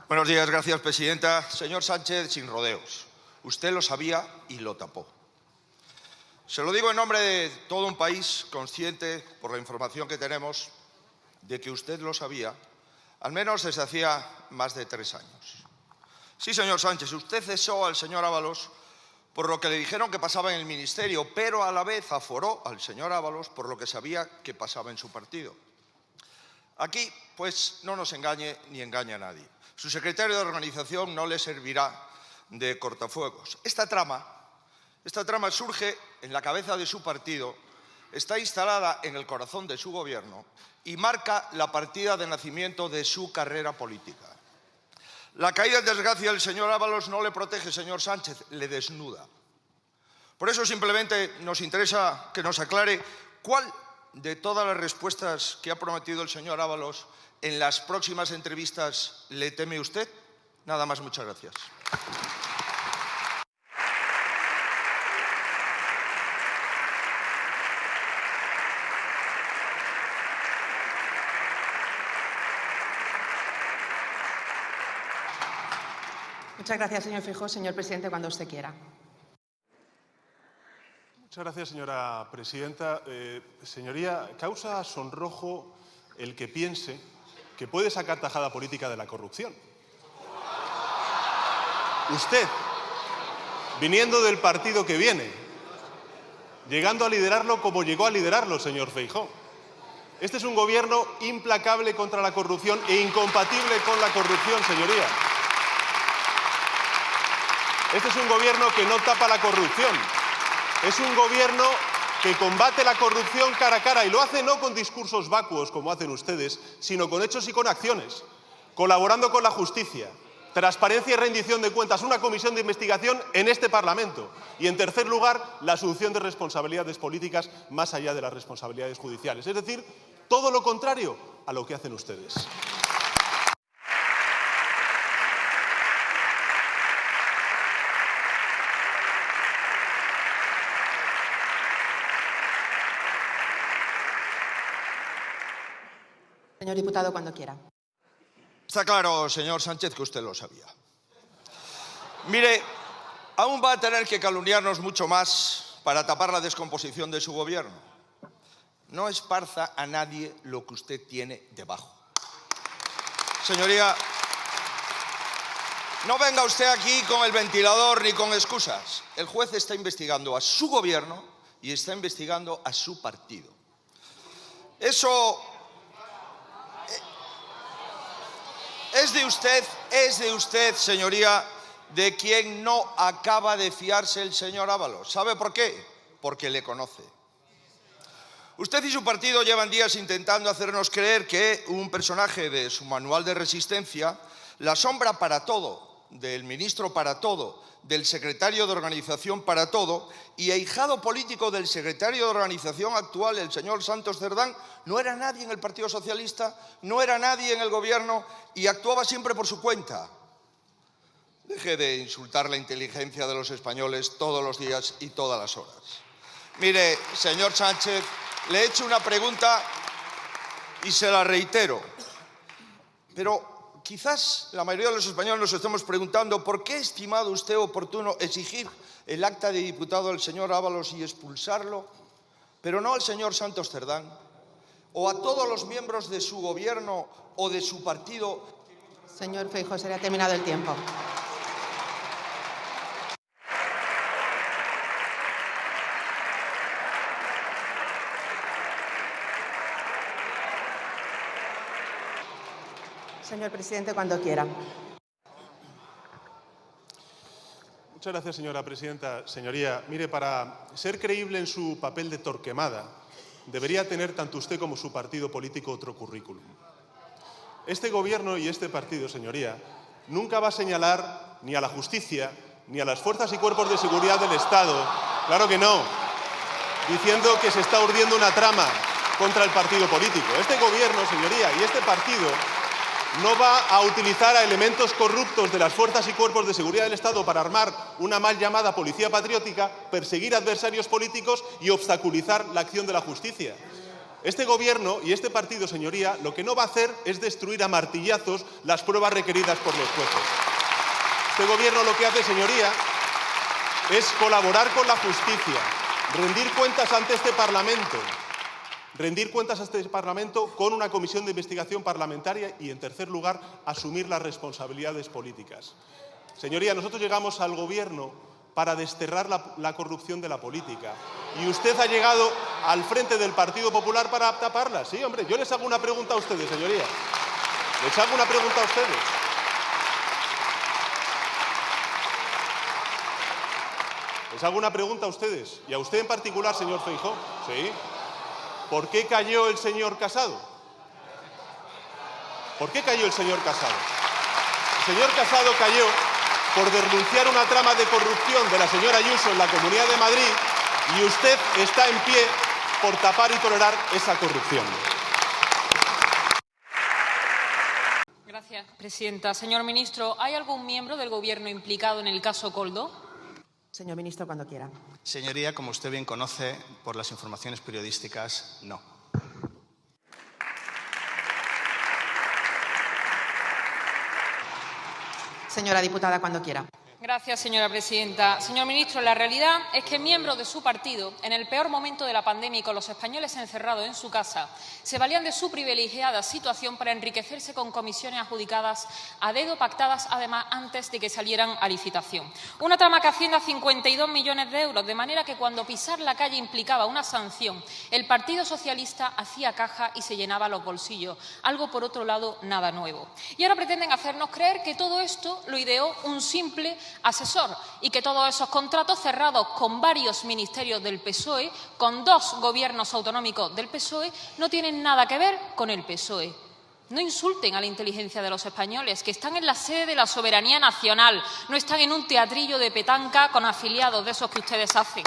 Buenos días, gracias, presidenta. Señor Sánchez, sin rodeos. Usted lo sabía y lo tapó. Se lo digo en nombre de todo un país consciente, por la información que tenemos, de que usted lo sabía, al menos desde hacía más de 3 años. Sí, señor Sánchez, usted cesó al señor Ábalos por lo que le dijeron que pasaba en el ministerio, pero a la vez aforó al señor Ábalos por lo que sabía que pasaba en su partido. Aquí, pues, no nos engañe ni engañe a nadie. Su secretario de organización no le servirá de cortafuegos. Esta trama surge en la cabeza de su partido, está instalada en el corazón de su gobierno y marca la partida de nacimiento de su carrera política. La caída en desgracia del señor Ábalos no le protege, señor Sánchez, le desnuda. Por eso simplemente nos interesa que nos aclare cuál de todas las respuestas que ha prometido el señor Ábalos en las próximas entrevistas le teme usted. Nada más, muchas gracias. Muchas gracias, señor Feijóo. Señor presidente, cuando usted quiera. Muchas gracias, señora presidenta. Señoría, causa sonrojo el que piense que puede sacar tajada política de la corrupción. Usted, viniendo del partido que viene, llegando a liderarlo como llegó a liderarlo, señor Feijóo. Este es un gobierno implacable contra la corrupción e incompatible con la corrupción, señoría. Este es un gobierno que no tapa la corrupción. Es un gobierno que combate la corrupción cara a cara y lo hace no con discursos vacuos como hacen ustedes, sino con hechos y con acciones, colaborando con la justicia, transparencia y rendición de cuentas, una comisión de investigación en este Parlamento y, en tercer lugar, la asunción de responsabilidades políticas más allá de las responsabilidades judiciales. Es decir, todo lo contrario a lo que hacen ustedes. Señor diputado, cuando quiera. Está claro, señor Sánchez, que usted lo sabía. Mire, aún va a tener que calumniarnos mucho más para tapar la descomposición de su gobierno. No esparza a nadie lo que usted tiene debajo. Señoría, no venga usted aquí con el ventilador ni con excusas. El juez está investigando a su gobierno y está investigando a su partido. Eso es de usted, señoría, de quien no acaba de fiarse el señor Ábalos. ¿Sabe por qué? Porque le conoce. Usted y su partido llevan días intentando hacernos creer que un personaje de su manual de resistencia, la sombra para todo, del ministro para todo, del secretario de organización para todo y ahijado político del secretario de organización actual, el señor Santos Cerdán, no era nadie en el Partido Socialista, no era nadie en el gobierno y actuaba siempre por su cuenta. Deje de insultar la inteligencia de los españoles todos los días y todas las horas. Mire, señor Sánchez, le he hecho una pregunta y se la reitero, pero quizás la mayoría de los españoles nos estemos preguntando por qué ha estimado usted oportuno exigir el acta de diputado del señor Ábalos y expulsarlo, pero no al señor Santos Cerdán, o a todos los miembros de su gobierno o de su partido. Señor Feijóo, se le ha terminado el tiempo. Señor presidente, cuando quiera. Muchas gracias, señora presidenta. Señoría, mire, para ser creíble en su papel de Torquemada, debería tener tanto usted como su partido político otro currículum. Este gobierno y este partido, señoría, nunca va a señalar ni a la justicia ni a las fuerzas y cuerpos de seguridad del Estado, claro que no, diciendo que se está urdiendo una trama contra el partido político. Este gobierno, señoría, y este partido no va a utilizar a elementos corruptos de las fuerzas y cuerpos de seguridad del Estado para armar una mal llamada policía patriótica, perseguir adversarios políticos y obstaculizar la acción de la justicia. Este Gobierno y este partido, señoría, lo que no va a hacer es destruir a martillazos las pruebas requeridas por los jueces. Este Gobierno lo que hace, señoría, es colaborar con la justicia, rendir cuentas ante este Parlamento con una comisión de investigación parlamentaria y, en tercer lugar, asumir las responsabilidades políticas. Señoría, nosotros llegamos al Gobierno para desterrar la corrupción de la política. Y usted ha llegado al frente del Partido Popular para taparla. Sí, hombre, yo les hago una pregunta a ustedes, señoría. Les hago una pregunta a ustedes. Les hago una pregunta a ustedes, y a usted en particular, señor Feijóo. ¿Sí? ¿Por qué cayó el señor Casado? ¿Por qué cayó el señor Casado? El señor Casado cayó por denunciar una trama de corrupción de la señora Ayuso en la Comunidad de Madrid, y usted está en pie por tapar y tolerar esa corrupción. Gracias, presidenta. Señor ministro, ¿hay algún miembro del Gobierno implicado en el caso Koldo? Señor ministro, cuando quiera. Señoría, como usted bien conoce por las informaciones periodísticas, no. Señora diputada, cuando quiera. Gracias, señora presidenta. Señor ministro, la realidad es que miembros de su partido, en el peor momento de la pandemia y con los españoles encerrados en su casa, se valían de su privilegiada situación para enriquecerse con comisiones adjudicadas a dedo, pactadas además antes de que salieran a licitación. Una trama que asciende a 52 millones de euros, de manera que cuando pisar la calle implicaba una sanción, el Partido Socialista hacía caja y se llenaba los bolsillos. Algo, por otro lado, nada nuevo. Y ahora pretenden hacernos creer que todo esto lo ideó un simple asesor y que todos esos contratos cerrados con varios ministerios del PSOE, con 2 gobiernos autonómicos del PSOE, no tienen nada que ver con el PSOE. No insulten a la inteligencia de los españoles, que están en la sede de la soberanía nacional, no están en un teatrillo de petanca con afiliados de esos que ustedes hacen.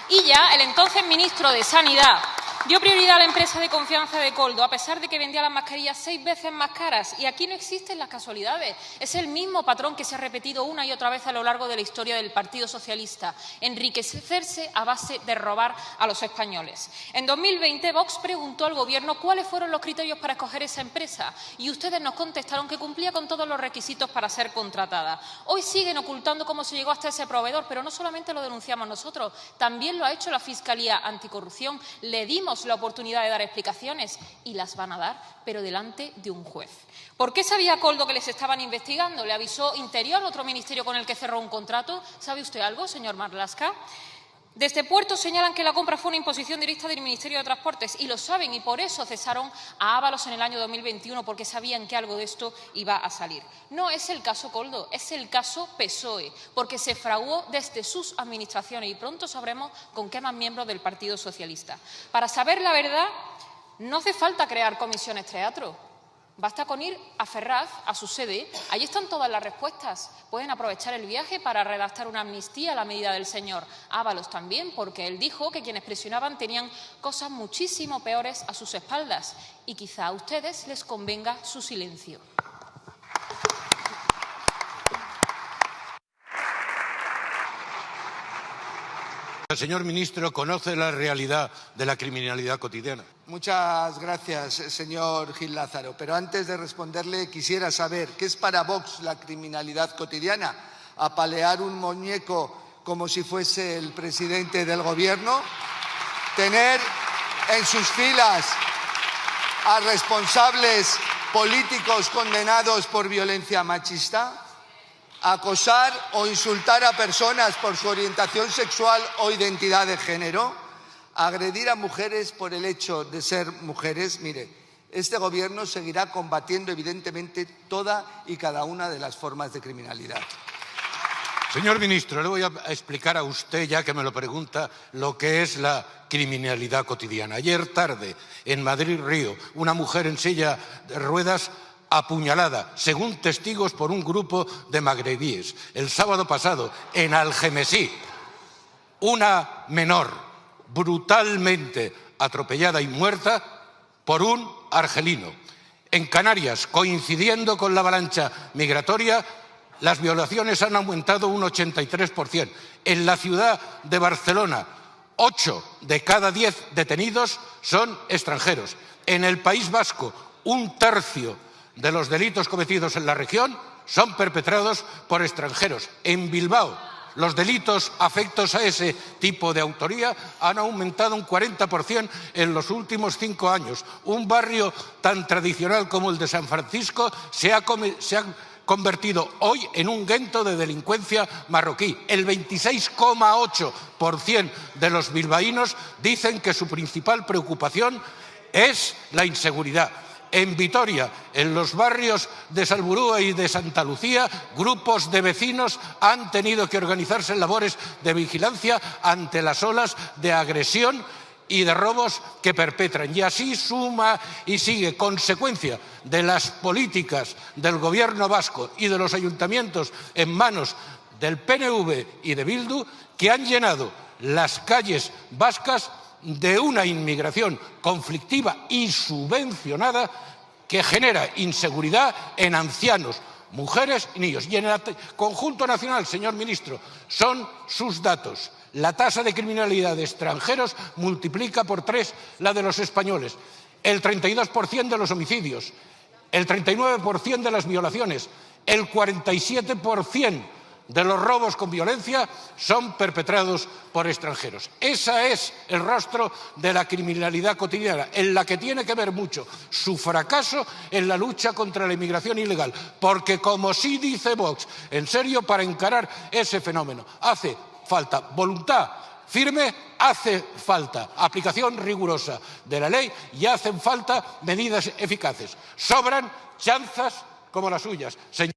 Y ya el entonces ministro de Sanidad dio prioridad a la empresa de confianza de Koldo, a pesar de que vendía las mascarillas 6 veces más caras. Y aquí no existen las casualidades. Es el mismo patrón que se ha repetido una y otra vez a lo largo de la historia del Partido Socialista. Enriquecerse a base de robar a los españoles. En 2020, Vox preguntó al Gobierno cuáles fueron los criterios para escoger esa empresa. Y ustedes nos contestaron que cumplía con todos los requisitos para ser contratada. Hoy siguen ocultando cómo se llegó hasta ese proveedor, pero no solamente lo denunciamos nosotros, también lo ha hecho la Fiscalía Anticorrupción. Le dimos la oportunidad de dar explicaciones y las van a dar, pero delante de un juez. ¿Por qué sabía Koldo que les estaban investigando? ¿Le avisó Interior, otro ministerio con el que cerró un contrato? ¿Sabe usted algo, señor Marlaska? Desde Puerto señalan que la compra fue una imposición directa del Ministerio de Transportes y lo saben, y por eso cesaron a Ábalos en el año 2021, porque sabían que algo de esto iba a salir. No es el caso Koldo, es el caso PSOE, porque se fraguó desde sus administraciones y pronto sabremos con qué más miembros del Partido Socialista. Para saber la verdad no hace falta crear comisiones teatro. Basta con ir a Ferraz, a su sede. Allí están todas las respuestas. Pueden aprovechar el viaje para redactar una amnistía a la medida del señor Ábalos también, porque él dijo que quienes presionaban tenían cosas muchísimo peores a sus espaldas. Y quizá a ustedes les convenga su silencio. El señor ministro conoce la realidad de la criminalidad cotidiana. Muchas gracias, señor Gil Lázaro. Pero antes de responderle, quisiera saber qué es para Vox la criminalidad cotidiana. ¿Apalear un muñeco como si fuese el presidente del Gobierno? ¿Tener en sus filas a responsables políticos condenados por violencia machista? ¿Acosar o insultar a personas por su orientación sexual o identidad de género? ¿Agredir a mujeres por el hecho de ser mujeres? Mire, este Gobierno seguirá combatiendo evidentemente toda y cada una de las formas de criminalidad. Señor ministro, le voy a explicar a usted, ya que me lo pregunta, lo que es la criminalidad cotidiana. Ayer tarde, en Madrid-Río, una mujer en silla de ruedas apuñalada, según testigos, por un grupo de magrebíes. El sábado pasado, en Algemesí, una menor brutalmente atropellada y muerta por un argelino. En Canarias, coincidiendo con la avalancha migratoria, las violaciones han aumentado un 83%. En la ciudad de Barcelona, 8 de cada 10 detenidos son extranjeros. En el País Vasco, 1/3 de los delitos cometidos en la región son perpetrados por extranjeros. En Bilbao, los delitos afectos a ese tipo de autoría han aumentado un 40% en los últimos 5 años. Un barrio tan tradicional como el de San Francisco se ha convertido hoy en un gueto de delincuencia marroquí. El 26,8% de los bilbaínos dicen que su principal preocupación es la inseguridad. En Vitoria, en los barrios de Salburúa y de Santa Lucía, grupos de vecinos han tenido que organizarse en labores de vigilancia ante las olas de agresión y de robos que perpetran. Y así suma y sigue, consecuencia de las políticas del Gobierno vasco y de los ayuntamientos en manos del PNV y de Bildu, que han llenado las calles vascas de una inmigración conflictiva y subvencionada que genera inseguridad en ancianos, mujeres y niños. Y en el conjunto nacional, señor ministro, son sus datos. La tasa de criminalidad de extranjeros multiplica por 3 la de los españoles. El 32% de los homicidios, el 39% de las violaciones, el 47% de los robos con violencia son perpetrados por extranjeros. Ese es el rostro de la criminalidad cotidiana, en la que tiene que ver mucho su fracaso en la lucha contra la inmigración ilegal. Porque, como sí dice Vox, en serio, para encarar ese fenómeno hace falta voluntad firme, hace falta aplicación rigurosa de la ley y hacen falta medidas eficaces. Sobran chanzas como las suyas, señor.